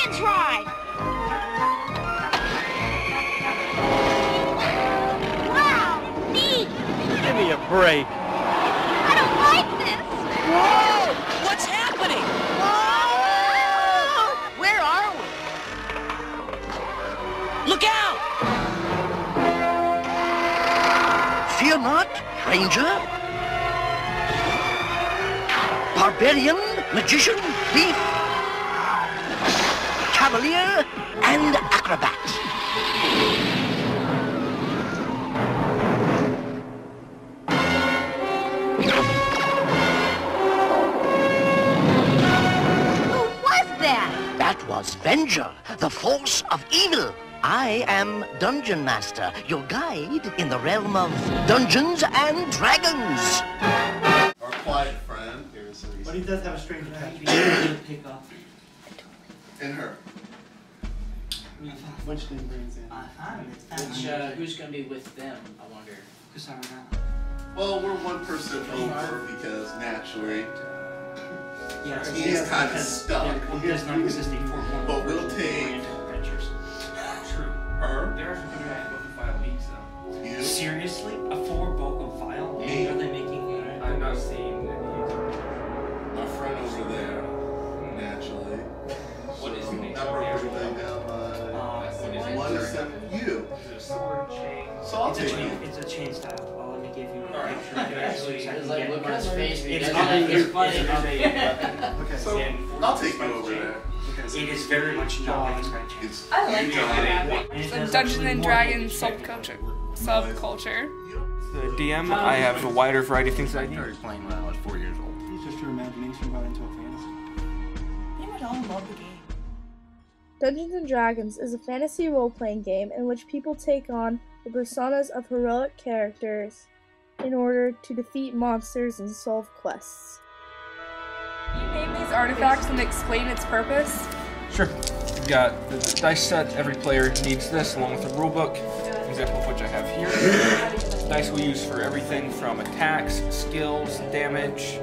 gonna try. Wow, neat. Give me a break. I don't like this. Whoa! What's happening? Whoa! Where are we? Look out! Fear not, stranger. Barbarian, magician, thief, cavalier, and acrobat. Who was that? That was Venger, the force of evil. I am Dungeon Master, your guide in the realm of Dungeons and Dragons. Our quiet friend. But he does have a strange attachment. Pick up. And her. Which thing brings in? Who's gonna be with them? I wonder. Well, we're one person over because naturally Yeah, he's kind of stuck. He does not exist a But we'll take True. her, There are some people that book file leaks though. you, Seriously? A 4 vocal file? Me. Are they making I'm not seeing any. our friend over there. Naturally. What is the name? Number everything down by What is it? 1 you. Is it a sword, chain? So I'll It's a take chain. you. It's a chain style. Well, let me give you a Alright. picture. Actually, It's like, look at his face. It's It's funny. It's funny. Okay. So I'll take you over there. It is very much not like a chain. It's I like you, that. And it It's a does Dungeons actually and more Dragons than subculture. The DM, I have a wider variety of things that I do. started playing when I was 4 years old. It's just your imagination got into a fantasy. Pretty much all love the game. Dungeons and Dragons is a fantasy role-playing game in which people take on the personas of heroic characters in order to defeat monsters and solve quests. Can you name these artifacts and explain its purpose? Sure. We've got the dice set. Every player needs this along with a rulebook. An example of which I have here. Dice we use for everything from attacks, skills, damage,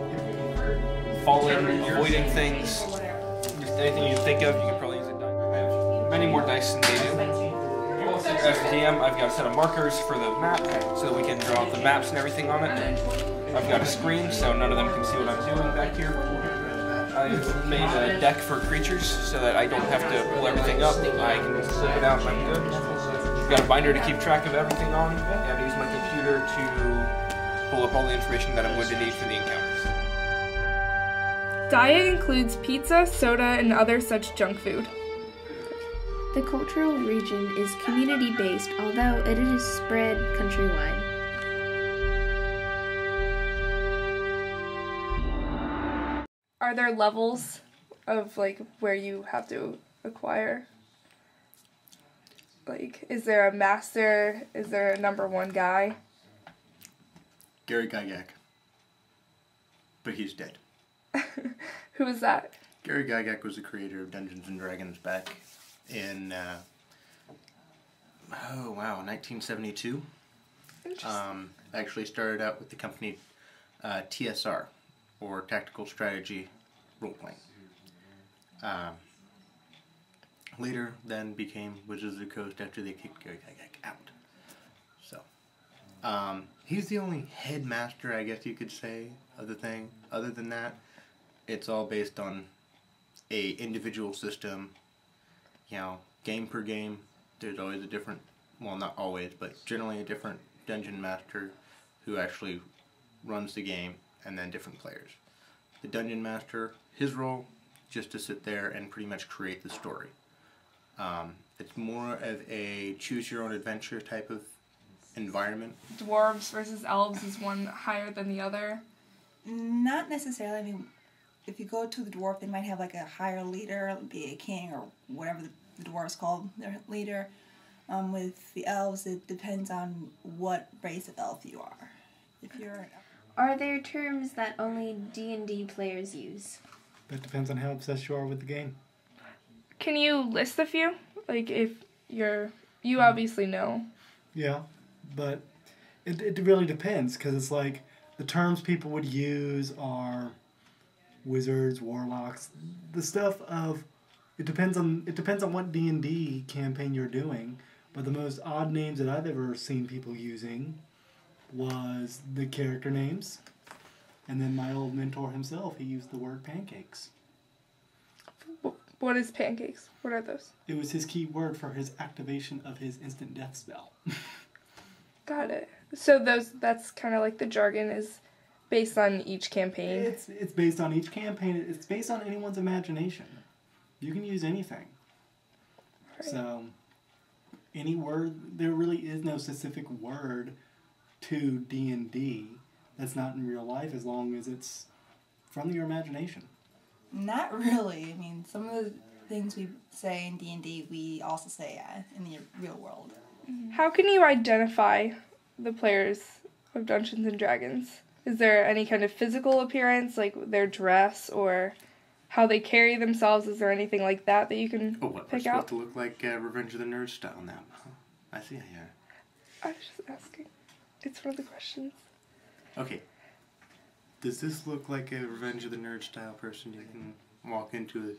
falling, avoiding things. Just anything you think of, you can probably use a die. I have many more dice than they do. As the DM, I've got a set of markers for the map so that we can draw the maps and everything on it. I've got a screen so none of them can see what I'm doing back here. I've made a deck for creatures so that I don't have to pull everything up. I can flip it out and I'm good. I've got a binder to keep track of everything on, and I use my computer to pull up all the information that I'm going to need for the encounters. Diet includes pizza, soda, and other such junk food. The cultural region is community-based, although it is spread countrywide. Are there levels of like where you have to acquire? Like, is there a master? Is there a #1 guy? Gary Gygax. But he's dead. Who is that? Gary Gygax was the creator of Dungeons and Dragons back in, 1972. Interesting. Actually started out with the company TSR, or Tactical Strategy Role-Playing. Later, then became Wizards of the Coast after they kicked Gary Gygax out. So, he's the only headmaster, I guess you could say, of the thing. Other than that, it's all based on a individual system. You know, game per game, there's always a different, well, not always, but generally a different dungeon master who actually runs the game, and then different players. The dungeon master, his role, just to sit there and pretty much create the story. It's more of a choose-your-own-adventure type of environment. Dwarves versus elves, is one higher than the other? Not necessarily. I mean, if you go to the dwarf, they might have like a higher leader, be a king or whatever the dwarves call their leader. With the elves, it depends on what race of elf you are. If you're Are there terms that only D&D players use? That depends on how obsessed you are with the game. Can you list a few? Like, if you obviously know. Yeah, but it really depends, because it's like the terms people would use are wizards, warlocks, the stuff of It depends on what D&D campaign you're doing, but the most odd names that I've ever seen people using was the character names, and then my old mentor himself, he used the word pancakes. What is pancakes? What are those? It was his key word for his activation of his instant death spell. Got it. So that's kind of like the jargon is based on each campaign. It's based on each campaign. It's based on anyone's imagination. You can use anything. Right. So, any word, there really is no specific word to D&D that's not in real life as long as it's from your imagination. Not really. I mean, some of the things we say in D&D, we also say in the real world. How can you identify the players of Dungeons & Dragons? Is there any kind of physical appearance, like their dress, or how they carry themselves? Is there anything like that you can pick out? We're supposed to look like Revenge of the Nerds style now. I see, yeah. I was just asking. It's one of the questions. Okay. Does this look like a Revenge of the Nerds style person? You can walk into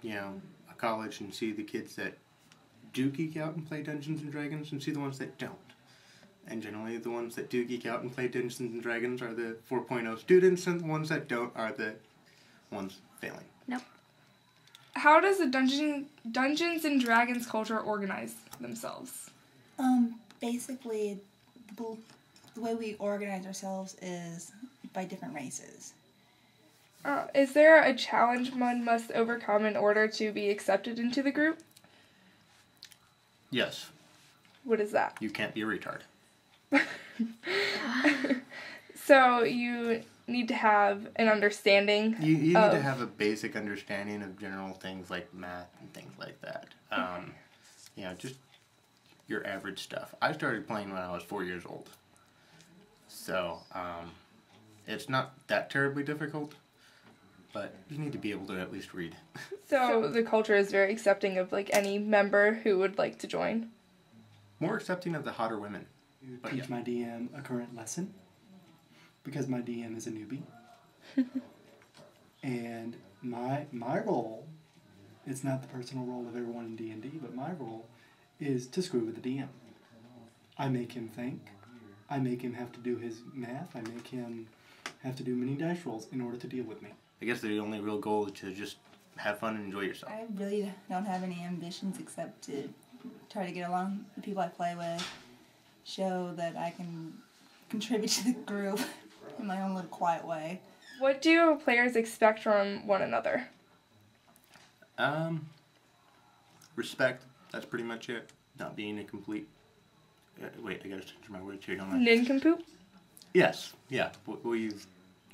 a college and see the kids that do geek out and play Dungeons & Dragons and see the ones that don't. And generally the ones that do geek out and play Dungeons & Dragons are the 4.0 students, and the ones that don't are the ones failing. Nope. How does the Dungeons & Dragons culture organize themselves? Basically, the way we organize ourselves is by different races. Is there a challenge one must overcome in order to be accepted into the group? Yes. What is that? You can't be a retard. So you need to have an understanding. You need to have a basic understanding of general things like math and things like that. Just your average stuff. I started playing when I was 4 years old. So, it's not that terribly difficult, but you need to be able to at least read. So the culture is very accepting of any member who would like to join? More accepting of the hotter women. Teach my DM a current lesson, because my DM is a newbie. And my role, it's not the personal role of everyone in D&D, but my role is to screw with the DM. I make him think. I make him have to do his math. I make him have to do many dice rolls in order to deal with me. I guess the only real goal is to just have fun and enjoy yourself. I really don't have any ambitions except to try to get along with the people I play with, show that I can contribute to the group in my own little quiet way. What do players expect from one another? Respect. That's pretty much it. Not being a complete... wait, I gotta change my words here, don't I? Nincompoop? Yes. Yeah. We'll use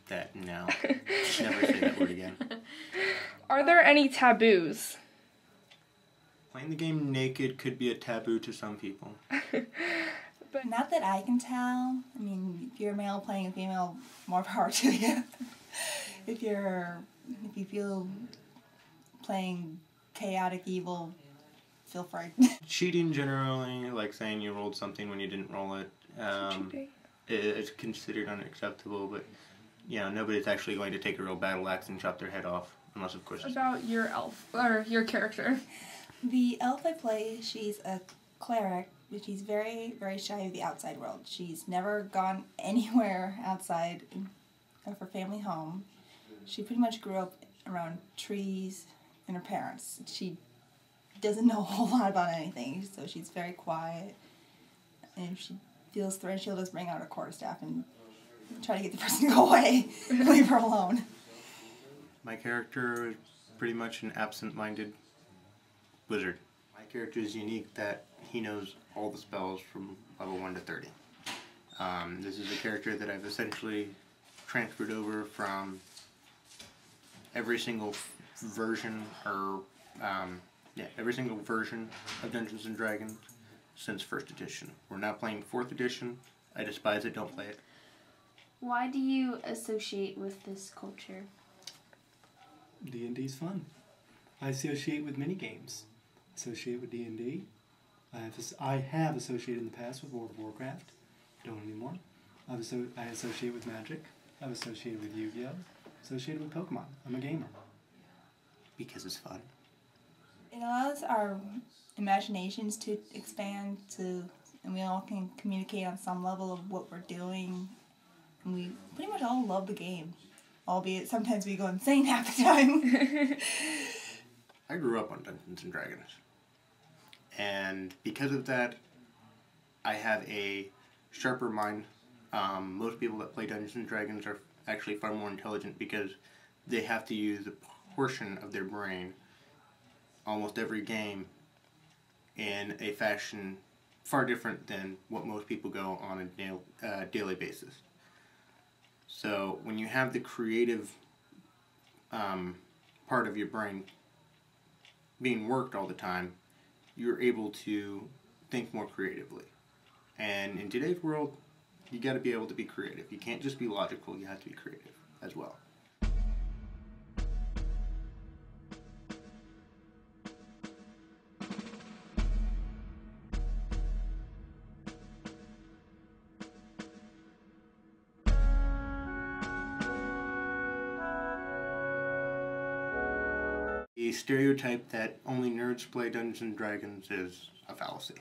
that now. Never say that word again. Are there any taboos? Playing the game naked could be a taboo to some people. But not that I can tell. I mean, if you're a male playing a female, more power to you. If you feel playing chaotic evil, feel free. Cheating generally, like saying you rolled something when you didn't roll it, it's considered unacceptable, but nobody's actually going to take a real battle axe and chop their head off, unless of course... About your elf, or your character. The elf I play, she's a cleric, but she's very, very shy of the outside world. She's never gone anywhere outside of her family home. She pretty much grew up around trees and her parents. She doesn't know a whole lot about anything, so she's very quiet. And if she feels threatened, she'll just bring out her quarterstaff and try to get the person to go away and leave her alone. My character is pretty much an absent-minded wizard. My character is unique that he knows all the spells from level 1 to 30. This is a character that I've essentially transferred over from every single version every single version of Dungeons & Dragons since 1st edition. We're now playing 4th edition. I despise it, don't play it. Why do you associate with this culture? D&D's fun. I associate with many games. Associate with D&D. I have associated in the past with World of Warcraft. Don't anymore. I associate with Magic. I've associated with Yu-Gi-Oh! Associated with Pokemon. I'm a gamer. because it's fun. It allows our imaginations to expand and we all can communicate on some level of what we're doing. And we pretty much all love the game, albeit sometimes we go insane half the time. I grew up on Dungeons and Dragons, and because of that, I have a sharper mind. Most people that play Dungeons and Dragons are actually far more intelligent because they have to use a portion of their brain almost every game in a fashion far different than what most people go on a daily basis. So when you have the creative part of your brain being worked all the time, you're able to think more creatively. And in today's world, you got to be able to be creative. You can't just be logical, you have to be creative as well. The stereotype that only nerds play Dungeons and Dragons is a fallacy.